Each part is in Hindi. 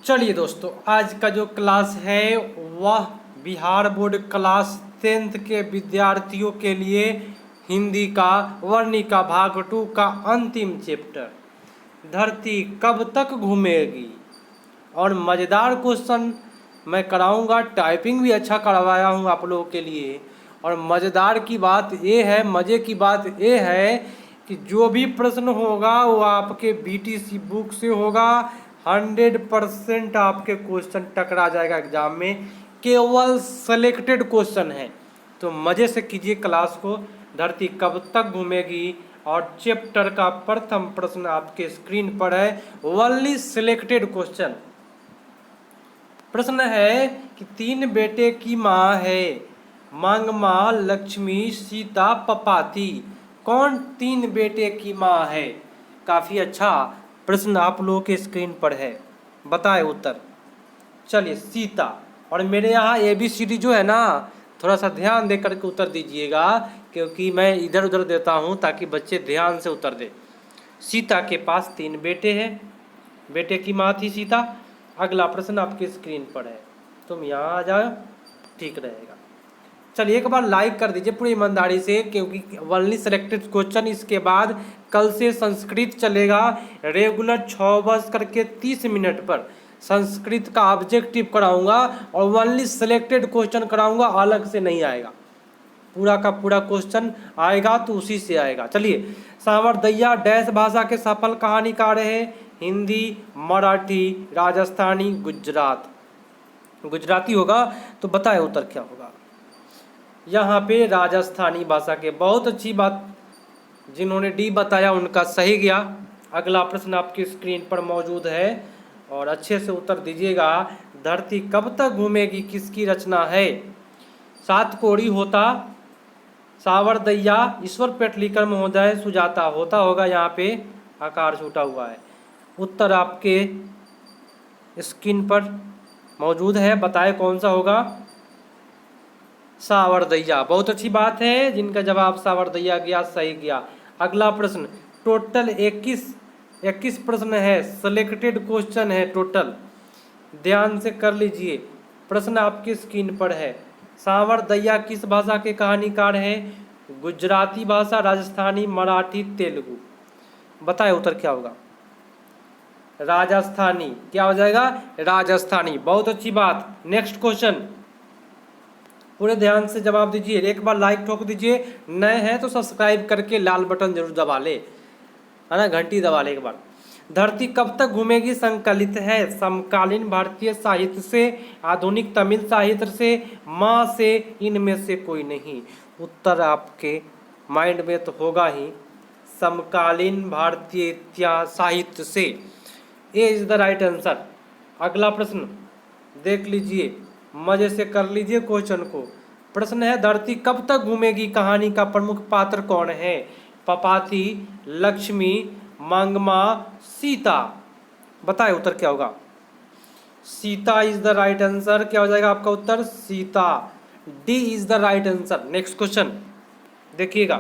चलिए दोस्तों, आज का जो क्लास है वह बिहार बोर्ड क्लास 10th के विद्यार्थियों के लिए हिंदी का वर्णिका भाग 2 का अंतिम चैप्टर धरती कब तक घूमेगी। और मज़ेदार क्वेश्चन मैं कराऊंगा, टाइपिंग भी अच्छा करवाया हूं आप लोगों के लिए। और मज़ेदार की बात ये है, मज़े की बात ये है कि जो भी प्रश्न होगा वो आपके बीटीसी बुक से होगा। 100% आपके क्वेश्चन टकरा जाएगा एग्जाम में, केवल सेलेक्टेड क्वेश्चन है। तो मज़े से कीजिए क्लास को। धरती कब तक घूमेगी और चैप्टर का प्रथम प्रश्न आपके स्क्रीन पर है, ओनली सिलेक्टेड क्वेश्चन। प्रश्न है कि 3 बेटे की माँ है, मंगमा, लक्ष्मी, सीता, पपाती। कौन 3 बेटे की माँ है? काफ़ी अच्छा प्रश्न आप लोगों के स्क्रीन पर है, बताए उत्तर। चलिए, सीता। और मेरे यहाँ ABCD जो है ना, थोड़ा सा ध्यान दे करके उत्तर दीजिएगा, क्योंकि मैं इधर उधर देता हूँ ताकि बच्चे ध्यान से उत्तर दें। सीता के पास 3 बेटे हैं, बेटे की माँ थी सीता। अगला प्रश्न आपके स्क्रीन पर है, तुम यहाँ आ जाओ, ठीक रहेगा। चलिए, एक बार लाइक कर दीजिए पूरी ईमानदारी से, क्योंकि ओनली सेलेक्टेड क्वेश्चन। इसके बाद कल से संस्कृत चलेगा रेगुलर 6:30 पर। संस्कृत का ऑब्जेक्टिव कराऊंगा और ओनली सेलेक्टेड क्वेश्चन कराऊंगा, अलग से नहीं आएगा। पूरा का पूरा क्वेश्चन आएगा तो उसी से आएगा। चलिए, सावरदैया डैश भाषा के सफल कहानीकार है? हिंदी, मराठी, राजस्थानी, गुजरात। गुजराती होगा तो बताए उत्तर क्या होगा। यहाँ पे राजस्थानी भाषा के, बहुत अच्छी बात। जिन्होंने डी बताया उनका सही गया। अगला प्रश्न आपकी स्क्रीन पर मौजूद है और अच्छे से उत्तर दीजिएगा। धरती कब तक घूमेगी किसकी रचना है? सात कोड़ी होता, सावरदैया, ईश्वर पेटलीकर महोदय, सुजाता। होता होगा, यहाँ पे आकार छूटा हुआ है। उत्तर आपके स्क्रीन पर मौजूद है, बताए कौन सा होगा। सावरदैया, बहुत अच्छी बात है। जिनका जवाब सावरदैया गया, सही गया। अगला प्रश्न, टोटल 21 प्रश्न है, सिलेक्टेड क्वेश्चन है टोटल। ध्यान से कर लीजिए, प्रश्न आपकी स्क्रीन पर है। सावरदैया किस भाषा के कहानीकार हैं? गुजराती भाषा, राजस्थानी, मराठी, तेलुगु। बताए उत्तर क्या होगा। राजस्थानी। क्या हो जाएगा? राजस्थानी। बहुत अच्छी बात। नेक्स्ट क्वेश्चन, पूरे ध्यान से जवाब दीजिए। एक बार लाइक ठोक दीजिए, नए हैं तो सब्सक्राइब करके लाल बटन जरूर दबा ले, है ना, घंटी दबा ले एक बार। धरती कब तक घूमेगी संकलित है समकालीन भारतीय साहित्य से, आधुनिक तमिल साहित्य से, माँ से, इनमें से कोई नहीं। उत्तर आपके माइंड में तो होगा ही, समकालीन भारतीय इतिहास साहित्य से। ए इज द राइट आंसर। अगला प्रश्न देख लीजिए, मजे से कर लीजिए क्वेश्चन को। प्रश्न है, धरती कब तक घूमेगी कहानी का प्रमुख पात्र कौन है? पपाती, लक्ष्मी, मंगमा, सीता। बताए उत्तर क्या होगा। Sita is the right answer. क्या हो जाएगा आपका उत्तर? Sita. D is the right answer. Next question देखिएगा।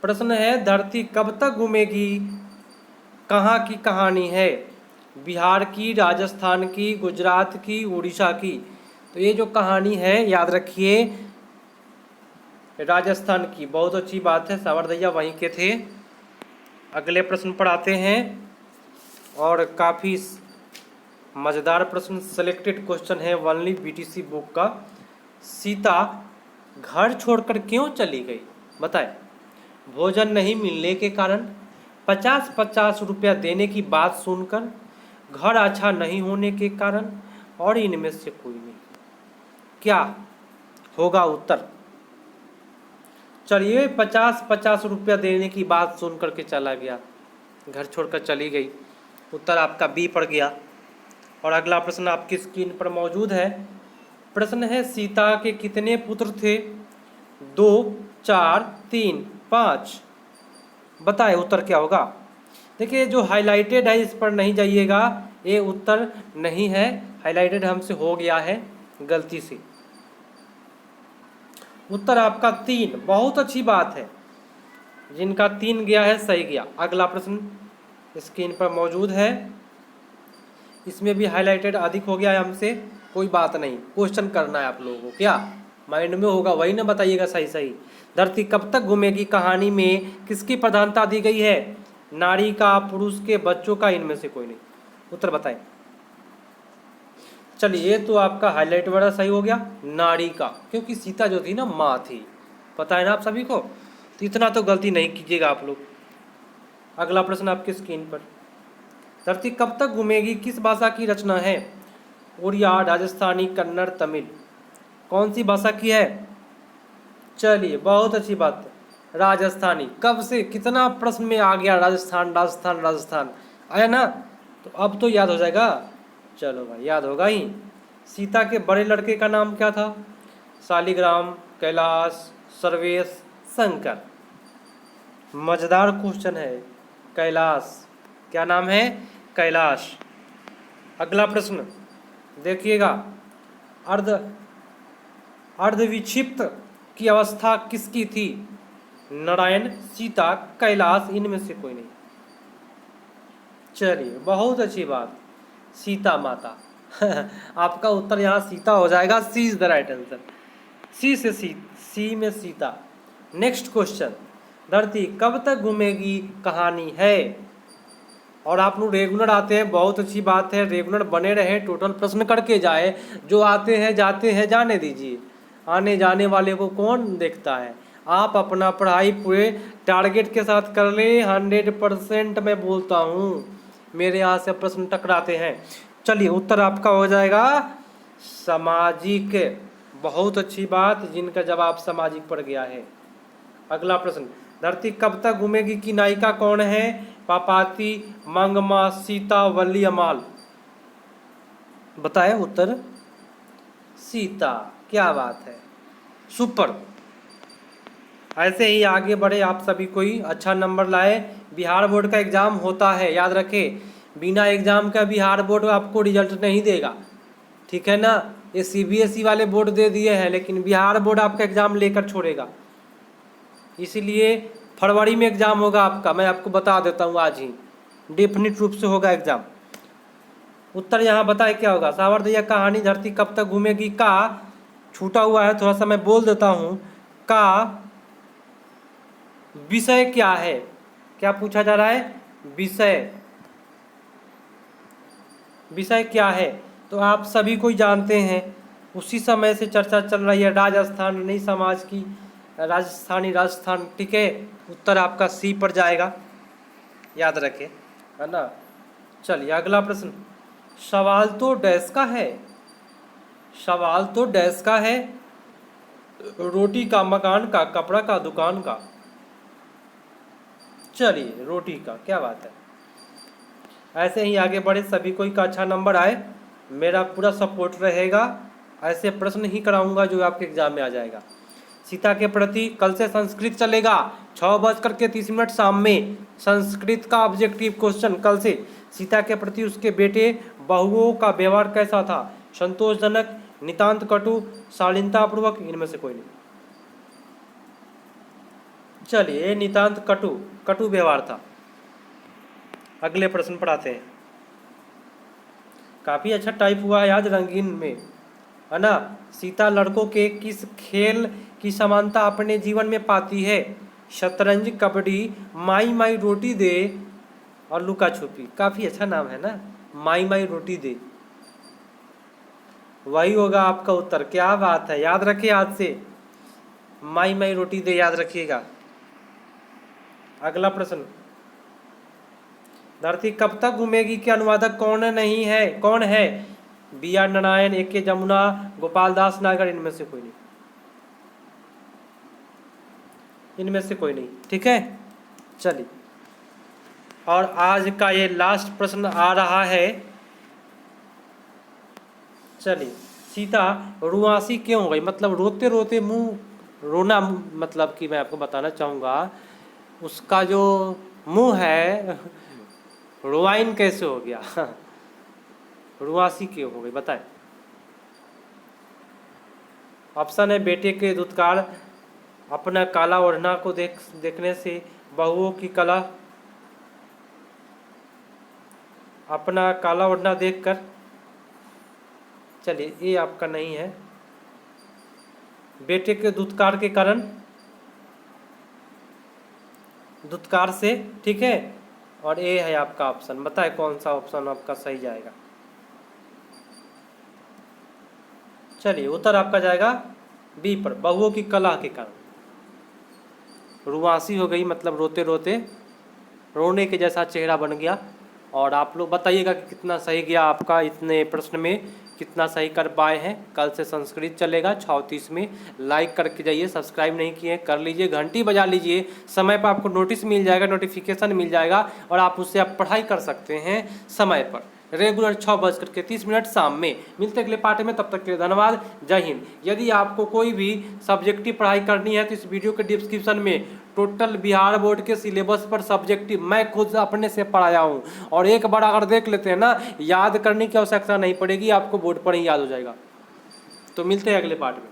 प्रश्न है, धरती कब तक घूमेगी कहाँ की कहानी है? बिहार की, राजस्थान की, गुजरात की, उड़ीसा की। तो ये जो कहानी है, याद रखिए, राजस्थान की। बहुत अच्छी बात है, सावरदैया वहीं के थे। अगले प्रश्न पर आते हैं, और काफ़ी मज़ेदार प्रश्न, सेलेक्टेड क्वेश्चन है ओनली बीटीसी बुक का। सीता घर छोड़कर क्यों चली गई? बताए। भोजन नहीं मिलने के कारण, 50-50 रुपया देने की बात सुनकर, घर अच्छा नहीं होने के कारण, और इनमें से कोई नहीं। क्या होगा उत्तर? चलिए, 50-50 रुपया देने की बात सुन करके चला गया, घर छोड़कर चली गई। उत्तर आपका बी पड़ गया। और अगला प्रश्न आपकी स्क्रीन पर मौजूद है। प्रश्न है, सीता के कितने पुत्र थे? 2, 4, 3, 5। बताए उत्तर क्या होगा। देखिए, जो हाईलाइटेड है इस पर नहीं जाइएगा, ये उत्तर नहीं है, हाईलाइटेड हमसे हो गया है गलती से। उत्तर आपका 3। बहुत अच्छी बात है, जिनका 3 गया है सही गया। अगला प्रश्न स्क्रीन पर मौजूद है। इसमें भी हाईलाइटेड अधिक हो गया है हमसे, कोई बात नहीं, क्वेश्चन करना है आप लोगों को, क्या माइंड में होगा वही ना बताइएगा सही सही। धरती कब तक घूमेगी कहानी में किसकी प्रधानता दी गई है? नारी का, पुरुष के, बच्चों का, इनमें से कोई नहीं। उत्तर बताएं। चलिए ये तो आपका हाईलाइट वाला सही हो गया, नारी का, क्योंकि सीता जो थी ना माँ थी, पता है ना आप सभी को, तो इतना तो गलती नहीं कीजिएगा आप लोग। अगला प्रश्न आपके स्क्रीन पर, धरती कब तक घूमेगी किस भाषा की रचना है? उड़िया, राजस्थानी, कन्नड़, तमिल, कौन सी भाषा की है? चलिए बहुत अच्छी बात है, राजस्थानी। कब से कितना प्रश्न में आ गया राजस्थान राजस्थान राजस्थान, आया ना, तो अब तो याद हो जाएगा। चलो भाई याद होगा ही। सीता के बड़े लड़के का नाम क्या था? शालिग्राम, कैलाश, सर्वेश, शंकर। मजेदार क्वेश्चन है, कैलाश। क्या नाम है? कैलाश। अगला प्रश्न देखिएगा, अर्ध अर्धविक्षिप्त की अवस्था किसकी थी? नारायण, सीता, कैलाश, इनमें से कोई नहीं। चलिए बहुत अच्छी बात, सीता माता। आपका उत्तर यहाँ सीता हो जाएगा, सी इज द राइट आंसर। सी में सीता। नेक्स्ट क्वेश्चन, धरती कब तक घूमेगी कहानी है? और आप लोग रेगुलर आते हैं, बहुत अच्छी बात है, रेगुलर बने रहे, टोटल प्रश्न करके जाए। जो आते हैं जाते हैं जाने दीजिए, आने जाने वाले को कौन देखता है। आप अपना पढ़ाई पूरे टारगेट के साथ कर ले, 100% मैं बोलता हूँ, मेरे यहाँ से प्रश्न टकराते हैं। चलिए उत्तर आपका हो जाएगा सामाजिक। बहुत अच्छी बात, जिनका जवाब सामाजिक पड़ गया है। अगला प्रश्न, धरती कब तक घूमेगी की नायिका कौन है? पापाती, मंगमा, सीता, वल्ली, अमाल। बताए उत्तर सीता। क्या बात है, सुपर। ऐसे ही आगे बढ़े, आप सभी कोई अच्छा नंबर लाए। बिहार बोर्ड का एग्जाम होता है, याद रखें, बिना एग्जाम का बिहार बोर्ड आपको रिजल्ट नहीं देगा, ठीक है ना। ये सीबीएसई वाले बोर्ड दे दिए हैं, लेकिन बिहार बोर्ड आपका एग्जाम लेकर छोड़ेगा। इसीलिए फरवरी में एग्जाम होगा आपका, मैं आपको बता देता हूँ आज ही, डेफिनेट रूप से होगा एग्जाम। उत्तर यहाँ बताए क्या होगा? सावरदैया कहानी धरती कब तक घूमेगी का छूटा हुआ है, थोड़ा सा मैं बोल देता हूँ। का विषय क्या है? क्या पूछा जा रहा है? विषय। विषय क्या है? तो आप सभी कोई जानते हैं, उसी समय से चर्चा चल रही है राजस्थानी समाज की, राजस्थानी राजस्थान, ठीक है। उत्तर आपका सी पर जाएगा, याद रखें, है ना। चलिए अगला प्रश्न, सवाल तो डैश का है, सवाल तो डैश का है, रोटी का, मकान का, कपड़ा का, दुकान का। चलिए रोटी का, क्या बात है। ऐसे ही आगे बढ़े, सभी कोई का अच्छा नंबर आए, मेरा पूरा सपोर्ट रहेगा। ऐसे प्रश्न ही कराऊंगा जो आपके एग्जाम में आ जाएगा। सीता के प्रति कल से संस्कृत चलेगा, 6:30 शाम में संस्कृत का ऑब्जेक्टिव क्वेश्चन कल से। सीता के प्रति उसके बेटे बहुओं का व्यवहार कैसा था? संतोषजनक, नितांत कटु, शालीनतापूर्वक, इनमें से कोई नहीं। चलिए नितांत कटु, कटु व्यवहार था। अगले प्रश्न पर आते हैं, काफ़ी अच्छा टाइप हुआ है आज रंगीन में, है ना। सीता लड़कों के किस खेल की समानता अपने जीवन में पाती है? शतरंज, कबड्डी, माई माई रोटी दे और लुका छुपी। काफ़ी अच्छा नाम है ना, माई माई रोटी दे, वही होगा आपका उत्तर। क्या बात है, याद रखिए आज से, माई माई रोटी दे याद रखिएगा। अगला प्रश्न, धरती कब तक घूमेगी के अनुवादक कौन नहीं है, कौन है? बी आर नारायण, ए के जमुना, गोपाल दास नागर, इनमें से कोई नहीं, इनमें से कोई नहीं, ठीक है। चलिए और आज का ये लास्ट प्रश्न आ रहा है। चलिए, सीता रुआसी क्यों हो गई? मतलब रोते रोते मुंह, रोना मतलब कि मैं आपको बताना चाहूँगा, उसका जो मुंह है रुआइन कैसे हो गया? रुआसी क्यों हो गई बताएं। ऑप्शन है, बेटे के दुत्कार, अपना काला ओढ़ना को देखने से, बहुओं की कला, अपना काला ओढ़ना देखकर। चलिए, ये आपका नहीं है। बेटे के दुत्कार के कारण, दुत्कार से, ठीक है। और ये है आपका ऑप्शन, बताए कौन सा ऑप्शन आपका सही जाएगा। चलिए, उत्तर आपका जाएगा बी पर, बहुओं की कलह के कारण। रुआंसी हो गई, मतलब रोते रोते रोने के जैसा चेहरा बन गया। और आप लोग बताइएगा कि कितना सही गया आपका, इतने प्रश्न में कितना सही कर पाए हैं। कल से संस्कृत चलेगा 6:30 में। लाइक करके जाइए, सब्सक्राइब नहीं किए कर लीजिए, घंटी बजा लीजिए, समय पर आपको नोटिस मिल जाएगा, नोटिफिकेशन मिल जाएगा और आप उससे आप पढ़ाई कर सकते हैं समय पर। रेगुलर 6:30 शाम में मिलते अगले पार्ट में। तब तक के लिए धन्यवाद, जय हिंद। यदि आपको कोई भी सब्जेक्टिव पढ़ाई करनी है तो इस वीडियो के डिस्क्रिप्शन में टोटल बिहार बोर्ड के सिलेबस पर सब्जेक्टिव मैं खुद अपने से पढ़ाया हूँ। और एक बार अगर देख लेते हैं ना, याद करने की आवश्यकता नहीं पड़ेगी, आपको बोर्ड पर ही याद हो जाएगा। तो मिलते हैं अगले पार्ट में।